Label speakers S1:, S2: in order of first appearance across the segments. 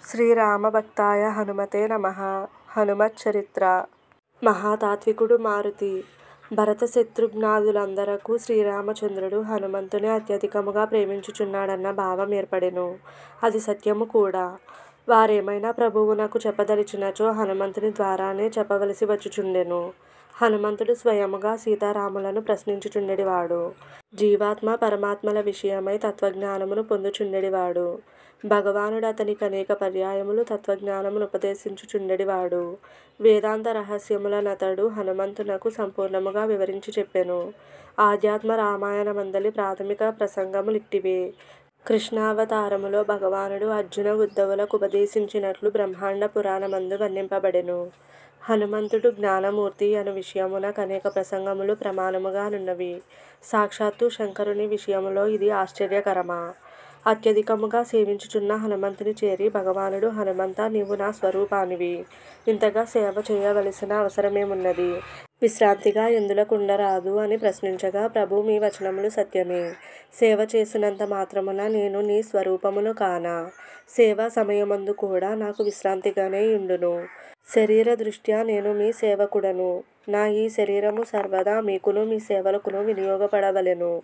S1: శ్రీరామభక్తాయ హనుమతే నమః. హనుమచ్చరిత్ర. మహాతాత్వికుడు మారుతి. భరత శత్రుఘ్నాదులందరకు శ్రీరామచంద్రుడు హనుమంతుని అత్యధికముగా ప్రేమించుచున్నాడన్న భావం ఏర్పడెను. అది సత్యము కూడా. వారేమైనా ప్రభువునకు చెప్పదలిచినచో హనుమంతుని ద్వారానే చెప్పవలసి వచ్చుచుండెను. హనుమంతుడు స్వయముగా సీతారాములను ప్రశ్నించుచుండెడివాడు. జీవాత్మ పరమాత్మల విషయమై తత్వజ్ఞానమును పొందుచుండెడివాడు. భగవానుడు అతనికి అనేక పర్యాయములు తత్వజ్ఞానమునుపదేశించుచుండెడివాడు. వేదాంత రహస్యములనతడు హనుమంతునకు సంపూర్ణముగా వివరించి చెప్పెను. ఆధ్యాత్మ రామాయణమందలి ప్రాథమిక ప్రసంగములిట్టివే. కృష్ణావతారములో భగవానుడు అర్జున ఉద్ధవులకు ఉపదేశించినట్లు బ్రహ్మాండ పురాణమందు వర్ణింపబడెను. హనుమంతుడు జ్ఞానమూర్తి అను విషయమునకు అనేక ప్రసంగములు ప్రమాణముగా నున్నవి. సాక్షాత్తు శంకరుని విషయములో ఇది ఆశ్చర్యకరమా? అత్యధికముగా సేవించుచున్న హనుమంతుని చేరి భగవానుడు హనుమంతా, నీవు నా స్వరూపానివి. ఇంతగా సేవ చేయవలసిన అవసరమేమున్నది? విశ్రాంతిగా ఎందులకుండరాదు అని ప్రశ్నించగా, ప్రభూ, మీ వచనములు సత్యమే. సేవ చేసినంత మాత్రమున నేను నీ స్వరూపమును కానా? సేవా సమయమందు కూడా నాకు విశ్రాంతిగానే యుండును. శరీర దృష్ట్యా నేను మీ సేవకుడను. నా ఈ శరీరము సర్వదా మీకును మీ సేవలకును వినియోగపడవలెను.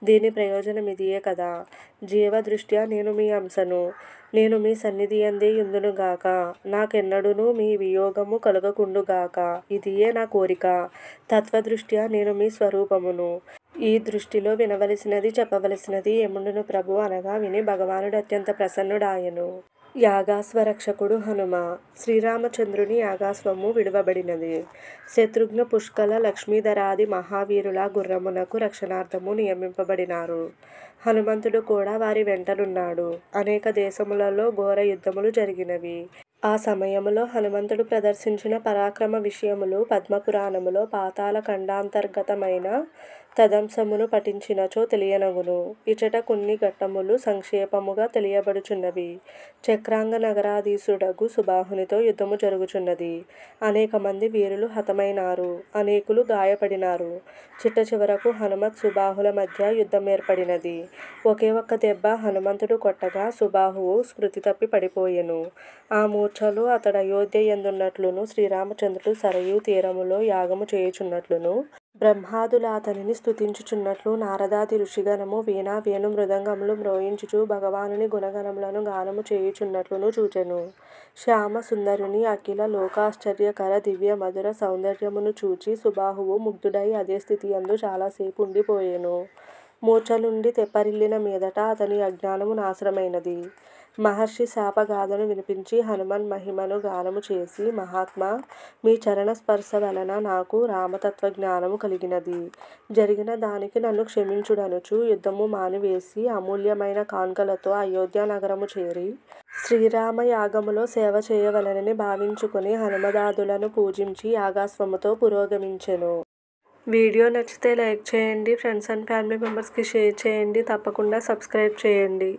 S1: దీని ప్రయోజనమిదియే కదా. జీవ దృష్ట్యా నేను మీ అంశను. నేను మీ సన్నిధియందే యుందునుగాక. నాకెన్నడును మీ వియోగము కలుగకుండుగాక. ఇదియే నా కోరిక. తత్వదృష్ట్యా నేను మీ స్వరూపమును. ఈ దృష్టిలో వినవలసినది చెప్పవలసినది ఏముండును ప్రభు అనగా విని భగవానుడు అత్యంత ప్రసన్నుడాయెను. యాగాశ్వరక్షకుడు హనుమ. శ్రీరామచంద్రుని యాగాశ్వము విడువబడినది. శత్రుఘ్న, పుష్కల, లక్ష్మీధరాది మహావీరుల గుర్రమునకు రక్షణార్థము నియమింపబడినారు. హనుమంతుడు కూడా వారి వెంటనున్నాడు. అనేక దేశములలో ఘోర యుద్ధములు జరిగినవి. ఆ సమయములో హనుమంతుడు ప్రదర్శించిన పరాక్రమ విషయములు పద్మపురాణములో పాతాళ ఖండాంతర్గతమైన తదంశమును పఠించినచో తెలియనగును. ఇచట కొన్ని ఘట్టములు సంక్షేపముగా తెలియబడుచున్నవి. చక్రాంగ నగరాధీశుడగు సుబాహునితో యుద్ధము జరుగుచున్నది. అనేక మంది వీరులు హతమైనారు. అనేకులు గాయపడినారు. చిట్ట చివరకు హనుమత్ సుబాహుల మధ్య యుద్ధమేర్పడినది. ఒకే ఒక్క దెబ్బ హనుమంతుడు కొట్టగా సుబాహువు స్మృతి తప్పి పడిపోయెను. ఆ మూర్ఛలో అతడు అయోధ్య యందున్నట్లును, శ్రీరామచంద్రుడు సరయూ తీరములో యాగము చేయుచున్నట్లును, బ్రహ్మాదుల అతనిని స్తుతించుచున్నట్లు, నారదాది ఋషిగణము వీణ వేణు మృదంగములు మ్రోయించుచు భగవానుని గుణగణములను గానము చేయుచున్నట్లును చూచెను. శ్యామ సుందరుని అఖిల లోకాశ్చర్యకర దివ్య మధుర సౌందర్యమును చూచి సుబాహువు ముగ్ధుడై అదే స్థితియందు చాలాసేపు ఉండిపోయెను. మూర్ఛ నుండి తెప్పరిల్లిన మీదట అతని అజ్ఞానము నాశనమైనది. మహర్షి శాపగాథను వినిపించి హనుమన్ మహిమను గానము చేసి, మహాత్మా, మీ చరణ స్పర్శ వలన నాకు రామతత్వజ్ఞానము కలిగినది. జరిగిన దానికి నన్ను క్షమించుడనుచు యుద్ధము మానివేసి అమూల్యమైన కాన్కలతో అయోధ్య నగరము చేరి శ్రీరామ యాగములో సేవ చేయవలెనని భావించుకుని హనుమదాదులను పూజించి యాగాశ్వముతో పురోగమించెను. వీడియో నచ్చితే లైక్ చేయండి. ఫ్రెండ్స్ అండ్ ఫ్యామిలీ మెంబర్స్కి షేర్ చేయండి. తప్పకుండా సబ్స్క్రైబ్ చేయండి.